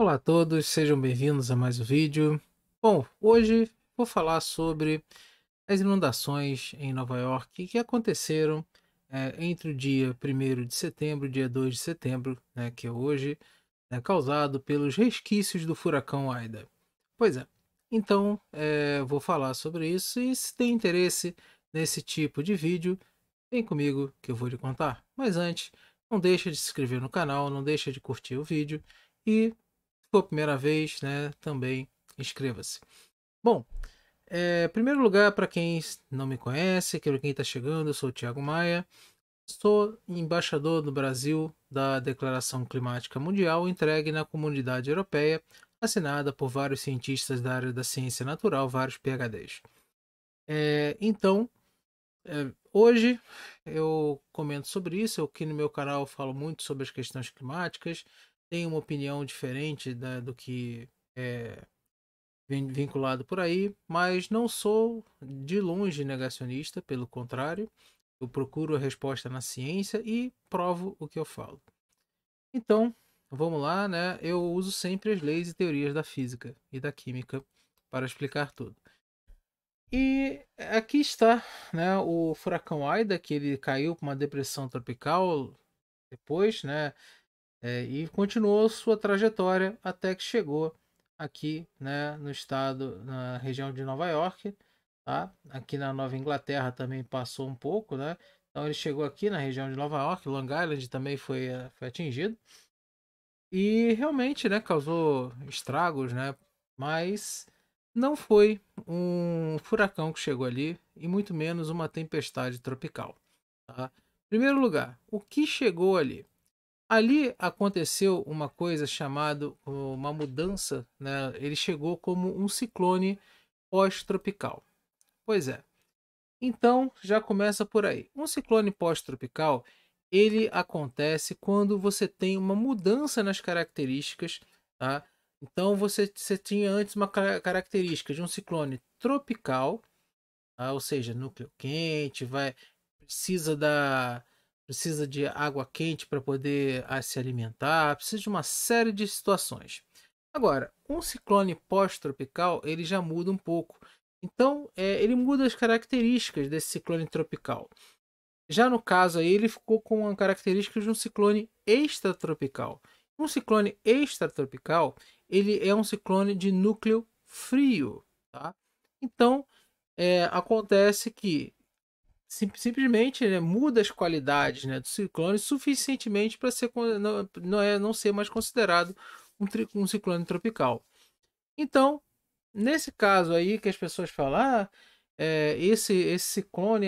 Olá a todos, sejam bem-vindos a mais um vídeo. Bom, hoje vou falar sobre as inundações em Nova York que aconteceram entre o dia 1º de setembro e o dia 2 de setembro, né, que é hoje, causado pelos resquícios do furacão Ida. Pois é, então vou falar sobre isso e se tem interesse nesse tipo de vídeo, vem comigo que eu vou lhe contar. Mas antes, não deixa de se inscrever no canal, não deixa de curtir o vídeo e for a primeira vez, né, também inscreva-se. Bom, em primeiro lugar, para quem não me conhece, para quem está chegando, eu sou o Thiago Maia, sou embaixador do Brasil da Declaração Climática Mundial entregue na Comunidade Europeia, assinada por vários cientistas da área da ciência natural, vários PhDs. Então, hoje eu comento sobre isso. Eu aqui no meu canal falo muito sobre as questões climáticas, tenho uma opinião diferente do que é vinculado por aí, mas não sou de longe negacionista, pelo contrário, eu procuro a resposta na ciência e provo o que eu falo. Então, vamos lá, né? Eu uso sempre as leis e teorias da física e da química para explicar tudo. E aqui está, né, o furacão Aida, que ele caiu com uma depressão tropical depois, né, e continuou sua trajetória até que chegou aqui, né, no estado, na região de Nova York, tá? Aqui na Nova Inglaterra também passou um pouco, né? Então ele chegou aqui na região de Nova York, Long Island também foi atingido e realmente, né, causou estragos, né? Mas não foi um furacão que chegou ali e muito menos uma tempestade tropical, tá? Em primeiro lugar, o que chegou ali? Ali aconteceu uma coisa chamada uma mudança, né? Ele chegou como um ciclone pós-tropical. Pois é. Então já começa por aí. Um ciclone pós-tropical ele acontece quando você tem uma mudança nas características, tá? Então você tinha antes uma característica de um ciclone tropical, ou seja, núcleo quente, precisa da precisa de água quente para poder se alimentar, precisa de uma série de situações. Agora, um ciclone pós-tropical ele já muda um pouco. Então, ele muda as características desse ciclone tropical. Já no caso aí, ele ficou com a característica de um ciclone extratropical. Um ciclone extratropical, ele é um ciclone de núcleo frio, tá? Então, acontece que simplesmente, né, muda as qualidades, né, do ciclone suficientemente para ser não ser mais considerado um ciclone tropical. Então, nesse caso aí que as pessoas falam, esse ciclone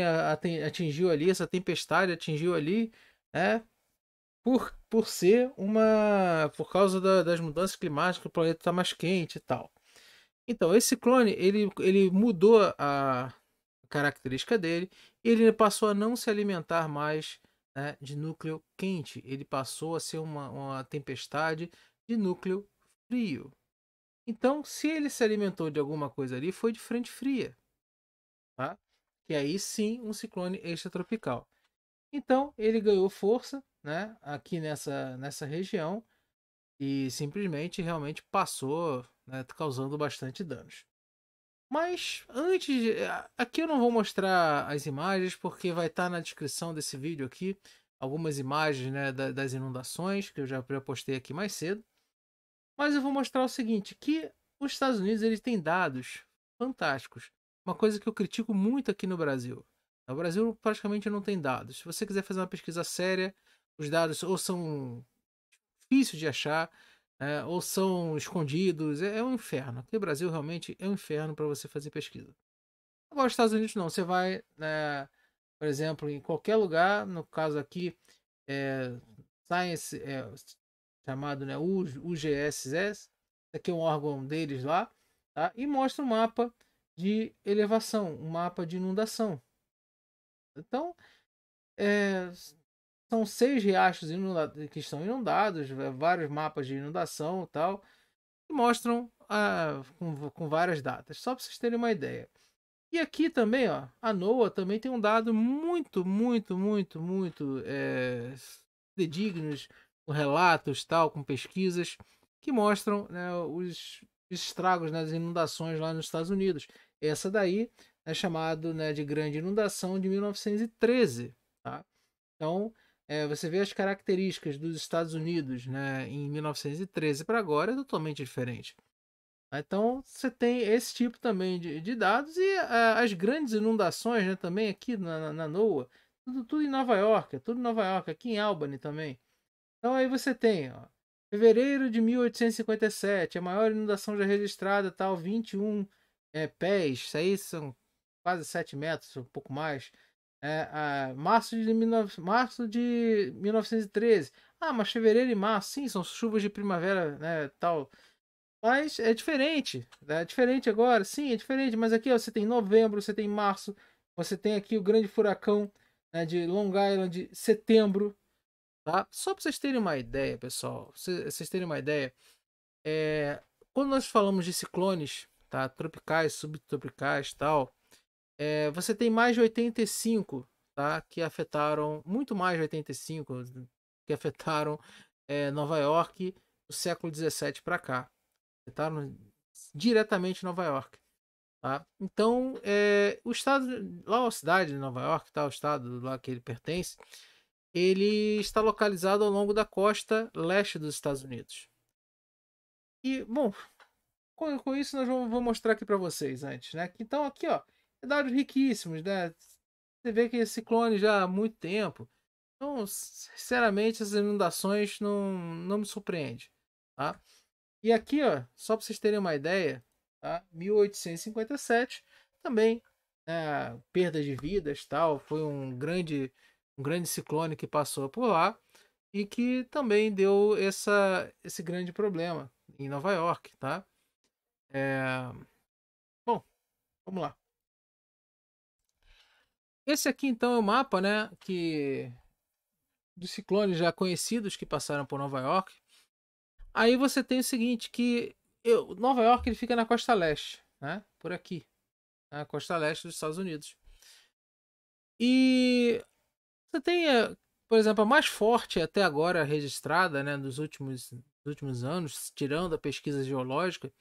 atingiu ali, essa tempestade atingiu ali, né, por ser por causa das mudanças climáticas, o planeta está mais quente e tal. Então, esse ciclone, ele mudou a característica dele, ele passou a não se alimentar mais, né, de núcleo quente, ele passou a ser uma tempestade de núcleo frio. Então, se ele se alimentou de alguma coisa ali, foi de frente fria, tá? E aí sim, um ciclone extratropical. Então, ele ganhou força, né, aqui nessa região e simplesmente realmente passou, né, causando bastante danos. Mas aqui eu não vou mostrar as imagens porque vai estar na descrição desse vídeo aqui algumas imagens, né, das inundações que eu já postei aqui mais cedo. Mas eu vou mostrar o seguinte, que os Estados Unidos eles têm dados fantásticos. Uma coisa que eu critico muito aqui no Brasil. No Brasil praticamente não tem dados. Se você quiser fazer uma pesquisa séria, os dados ou são difíceis de achar, ou são escondidos. É um inferno. Aqui no Brasil realmente é um inferno para você fazer pesquisa. Agora, os Estados Unidos não. Você vai, né, por exemplo, em qualquer lugar, no caso aqui, é, Science, chamado, né, UGSS, aqui é um órgão deles lá, tá? E mostra um mapa de elevação, um mapa de inundação. Então, é, são 6 riachos que estão inundados, vários mapas de inundação e tal, e mostram com várias datas, só para vocês terem uma ideia. E aqui também, ó, a NOAA também tem um dado muito, muito, muito, muito fidedignos, com relatos, tal, com pesquisas, que mostram, né, os estragos nas inundações lá nos Estados Unidos. Essa daí é chamado, né, de Grande Inundação de 1913, tá? Então, você vê as características dos Estados Unidos, né, em 1913 para agora é totalmente diferente. Então, você tem esse tipo também de dados e as grandes inundações, né, também aqui na NOAA, tudo em Nova York, tudo em Nova York, aqui em Albany também. Então, aí você tem, ó, fevereiro de 1857, a maior inundação já registrada, tal, 21 pés, isso aí são quase 7 metros, um pouco mais. Março de 1913. Ah, mas fevereiro e março, sim, são chuvas de primavera, né, tal. Mas é diferente, né? É diferente agora, sim, é diferente. Mas aqui ó, você tem novembro, você tem março, você tem aqui o grande furacão, né, de Long Island, setembro, tá? Só para vocês terem uma ideia, pessoal, vocês terem uma ideia, é, quando nós falamos de ciclones, tá, tropicais, subtropicais, tal, você tem mais de 85, tá, que afetaram, muito mais de 85 que afetaram Nova York do século 17 para cá. Afetaram diretamente Nova York. Tá? Então, o estado, lá a cidade de Nova York, tá, o estado lá que ele pertence, ele está localizado ao longo da costa leste dos Estados Unidos. E, bom, com isso nós vou mostrar aqui para vocês antes, né? Então aqui, ó, dados riquíssimos, né? Você vê que esse clone já há muito tempo. Então, sinceramente, essas inundações não me surpreendem, tá? E aqui, ó, só para vocês terem uma ideia, tá? 1857 também, né, perda de vidas, tal, foi um grande ciclone que passou por lá e que também deu esse grande problema em Nova York, tá? É, bom, vamos lá. Esse aqui então é o mapa, né, que dos ciclones já conhecidos que passaram por Nova York. Aí você tem o seguinte, que Nova York ele fica na costa leste, né? Por aqui, na costa leste dos Estados Unidos. E você tem, por exemplo, a mais forte até agora registrada, né, dos últimos anos, tirando a pesquisa geológica,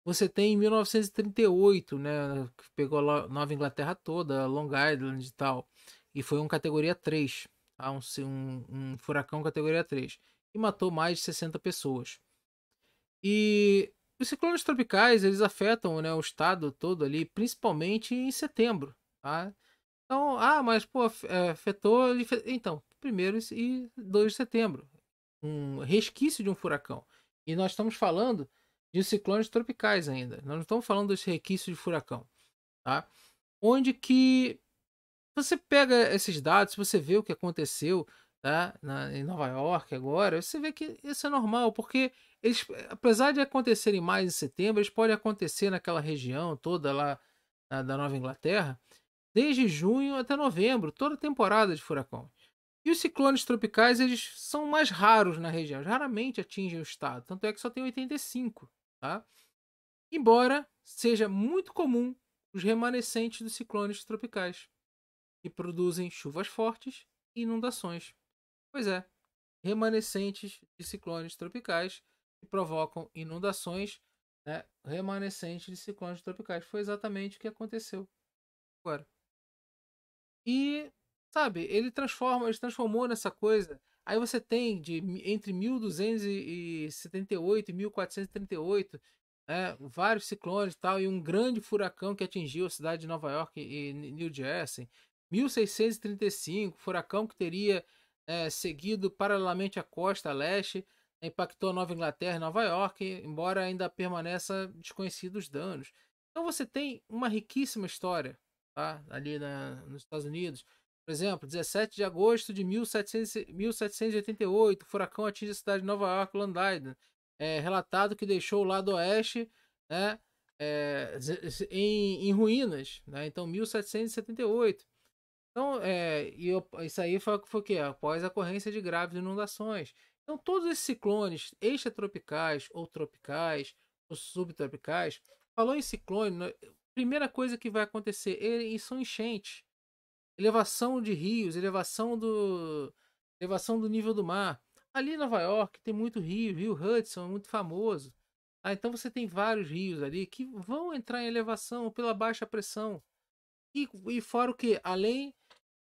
você tem em 1938, né, que pegou a Nova Inglaterra toda, Long Island e tal, e foi um categoria 3, tá? Um furacão categoria 3, e matou mais de 60 pessoas. E os ciclones tropicais, eles afetam, né, o estado todo ali, principalmente em setembro, tá? Então, mas pô, afetou. Então, 1º e 2 de setembro. Um resquício de um furacão. E nós estamos falando de ciclones tropicais ainda. Nós não estamos falando desse resquício de furacão. Tá? Onde que você pega esses dados, você vê o que aconteceu, tá? Em Nova York agora, você vê que isso é normal, porque eles, apesar de acontecerem mais em setembro, eles podem acontecer naquela região toda lá da Nova Inglaterra desde junho até novembro, toda temporada de furacão. E os ciclones tropicais eles são mais raros na região, raramente atingem o estado, tanto é que só tem 85, tá? Embora seja muito comum os remanescentes dos ciclones tropicais, que produzem chuvas fortes e inundações. Pois é, remanescentes de ciclones tropicais que provocam inundações, né? Remanescentes de ciclones tropicais. Foi exatamente o que aconteceu agora. E, sabe, ele transformou nessa coisa. Aí você tem entre 1278 e 1438, vários ciclones e tal, e um grande furacão que atingiu a cidade de Nova York e New Jersey. 1635, furacão que teria seguido paralelamente a costa leste, impactou Nova Inglaterra e Nova York, embora ainda permaneça desconhecidos os danos. Então você tem uma riquíssima história, tá? Ali nos Estados Unidos. Por exemplo, 17 de agosto de 1788, o furacão atinge a cidade de Nova York, Long Island. Relatado que deixou o lado oeste, né, em ruínas. Né? Então, 1778. Então, isso aí foi o quê? Após a ocorrência de graves inundações. Então, todos esses ciclones extratropicais, ou tropicais, ou subtropicais, falou em ciclone, né, primeira coisa que vai acontecer, são enchentes, elevação de rios, elevação do nível do mar. ali em Nova York tem muito rio, Rio Hudson é muito famoso. Então você tem vários rios ali que vão entrar em elevação pela baixa pressão. E fora o que? Além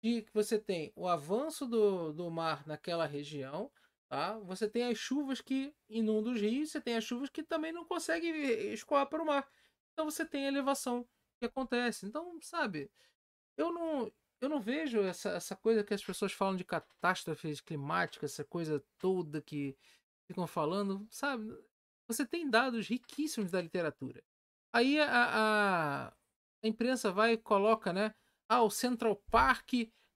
de que você tem o avanço do mar naquela região, tá? Você tem as chuvas que inundam os rios, você tem as chuvas que também não conseguem escoar para o mar. Então você tem a elevação que acontece. Então, sabe, eu não, eu não vejo essa coisa que as pessoas falam de catástrofes climáticas, essa coisa toda que ficam falando, sabe? Você tem dados riquíssimos da literatura. Aí a imprensa vai e coloca, né? O Central Park,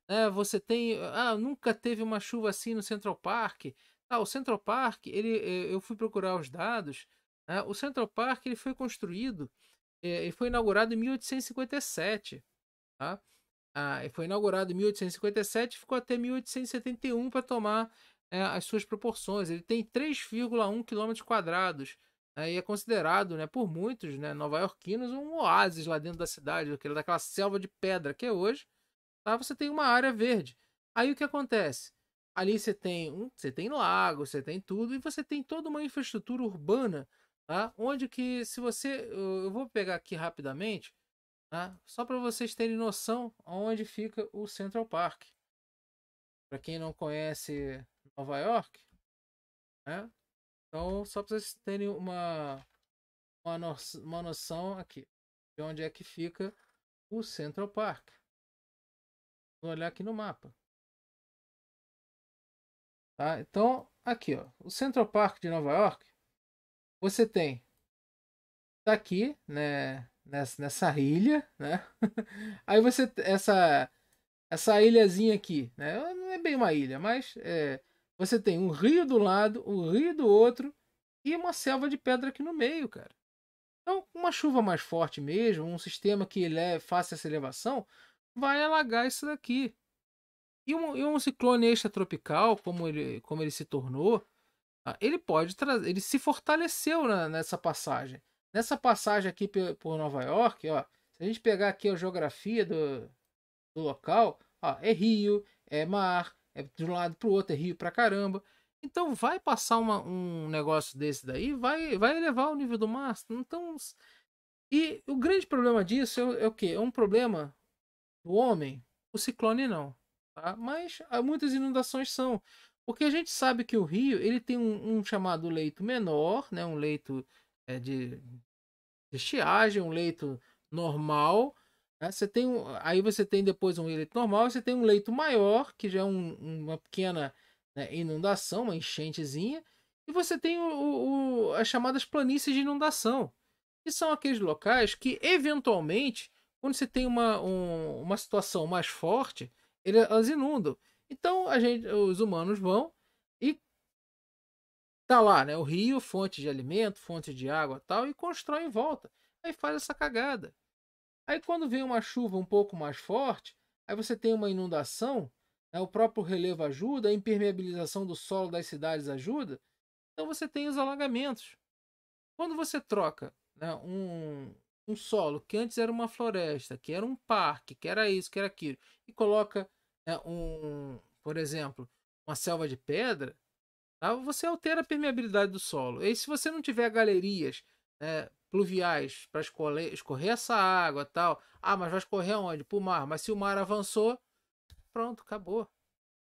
né? Você tem, nunca teve uma chuva assim no Central Park. O Central Park, eu fui procurar os dados, né? O Central Park ele foi construído e foi inaugurado em 1857, tá? Foi inaugurado em 1857 e ficou até 1871 para tomar as suas proporções. Ele tem 3,1 quilômetros quadrados, e é considerado, né, por muitos, né, nova-iorquinos, um oásis lá dentro da cidade, daquela selva de pedra que é hoje. Tá? Você tem uma área verde. Aí o que acontece? Ali você tem lago, você tem tudo e você tem toda uma infraestrutura urbana, tá? Onde que se você, eu vou pegar aqui rapidamente, tá? Só para vocês terem noção onde fica o Central Park. Para quem não conhece Nova York, né? Então, só para vocês terem uma noção aqui de onde é que fica o Central Park. Vou olhar aqui no mapa. Tá? Então, aqui, ó, o Central Park de Nova York, você tem tá aqui, né, nessa ilha, né? Aí você essa ilhazinha aqui, né? Não é bem uma ilha, mas você tem um rio do lado, um rio do outro e uma selva de pedra aqui no meio, cara. Então, uma chuva mais forte mesmo, um sistema que faça essa elevação, vai alagar isso daqui. E um ciclone extratropical, como ele se tornou, ele pode trazer, ele se fortaleceu nessa passagem. Nessa passagem aqui por Nova York, ó, se a gente pegar aqui a geografia do local, ó, é rio, é mar, é de um lado para o outro, é rio pra caramba. Então vai passar um negócio desse daí, vai elevar o nível do mar. Então, e o grande problema disso é o quê? É um problema do homem? O ciclone não, tá? Mas muitas inundações são. Porque a gente sabe que o rio ele tem um chamado leito menor, né? Um leito de estiagem, um leito normal. Né? Aí você tem depois um leito normal, você tem um leito maior, que já é uma pequena, né, inundação, uma enchentezinha, e você tem as chamadas planícies de inundação, que são aqueles locais que, eventualmente, quando você tem uma situação mais forte, elas inundam. Então os humanos vão e tá lá, né? O rio, fonte de alimento, fonte de água tal, e constrói em volta. Aí faz essa cagada. Aí quando vem uma chuva um pouco mais forte, aí você tem uma inundação, né? O próprio relevo ajuda, a impermeabilização do solo das cidades ajuda, então você tem os alagamentos. Quando você troca, né, um solo que antes era uma floresta, que era um parque, que era isso, que era aquilo, e coloca, né, por exemplo, uma selva de pedra, tá? Você altera a permeabilidade do solo. E se você não tiver galerias, né, pluviais para escorrer essa água tal, mas vai escorrer aonde? Para o mar. Mas se o mar avançou, pronto, acabou.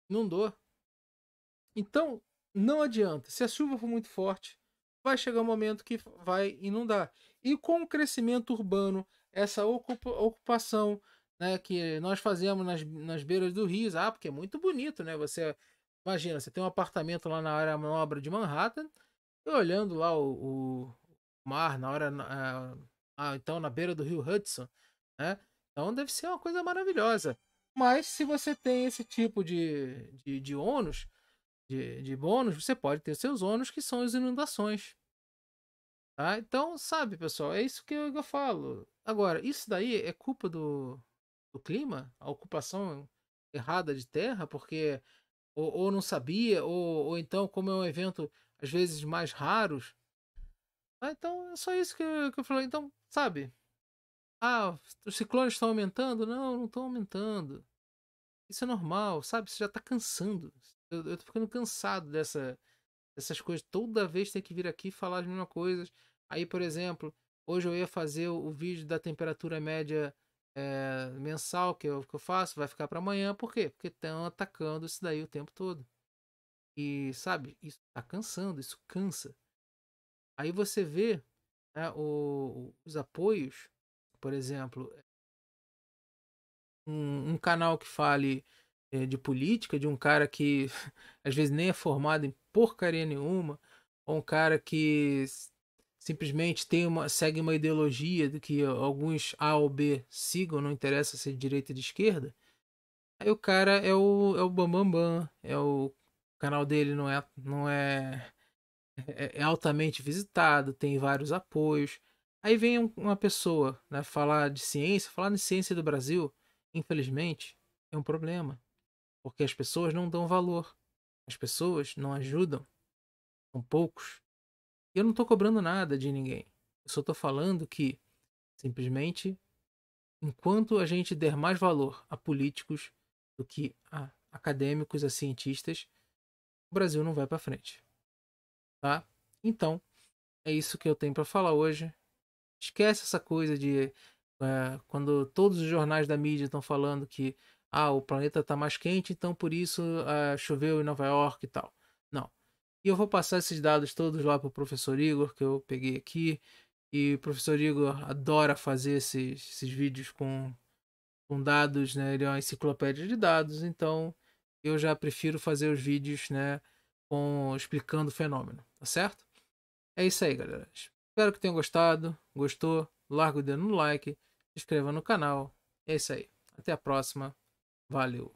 Inundou. Então, não adianta. Se a chuva for muito forte, vai chegar um momento que vai inundar. E com o crescimento urbano, essa ocupação, né, que nós fazemos nas beiras do rio, porque é muito bonito, né? Você imagina, você tem um apartamento lá na área nobre de Manhattan, e olhando lá o mar na hora, então na beira do rio Hudson, né? Então deve ser uma coisa maravilhosa. Mas se você tem esse tipo de ônus, de bônus, você pode ter seus ônus, que são as inundações. Tá? Então, sabe, pessoal, é isso que eu falo. Agora, isso daí é culpa do clima? A ocupação errada de terra? Porque ou não sabia, ou então, como é um evento às vezes mais raros. Então, é só isso que eu falei. Então, sabe, os ciclones estão aumentando? Não, não estão aumentando. Isso é normal, sabe? Você já está cansando. Eu tô ficando cansado dessas coisas. Toda vez tem que vir aqui falar as mesmas coisas. Aí, por exemplo, hoje eu ia fazer o vídeo da temperatura média mensal que eu faço, vai ficar para amanhã. Por quê? Porque estão atacando isso daí o tempo todo. E, sabe, isso tá cansando, isso cansa. Aí você vê, né, os apoios, por exemplo, um canal que fale de política, de um cara que às vezes nem é formado em porcaria nenhuma, ou um cara que simplesmente segue uma ideologia de que alguns A ou B sigam, não interessa se é de direita ou de esquerda. Aí o cara é o Bambambam, Bam, Bam, o canal dele não é altamente visitado, tem vários apoios. Aí vem uma pessoa, né, falar de ciência do Brasil, infelizmente, é um problema, porque as pessoas não dão valor, as pessoas não ajudam, são poucos. E eu não estou cobrando nada de ninguém. Eu só estou falando que, simplesmente, enquanto a gente der mais valor a políticos do que a acadêmicos, a cientistas, o Brasil não vai para frente, tá? Então, é isso que eu tenho para falar hoje. Esquece essa coisa de quando todos os jornais da mídia estão falando que o planeta está mais quente, então por isso choveu em Nova York e tal. Não. E eu vou passar esses dados todos lá para o professor Igor, que eu peguei aqui. E o professor Igor adora fazer esses vídeos com dados, né? Ele é uma enciclopédia de dados, então eu já prefiro fazer os vídeos, né, explicando o fenômeno, tá certo? É isso aí, galera. Espero que tenham gostado. Gostou? Larga o dedo no like, se inscreva no canal. É isso aí. Até a próxima. Valeu.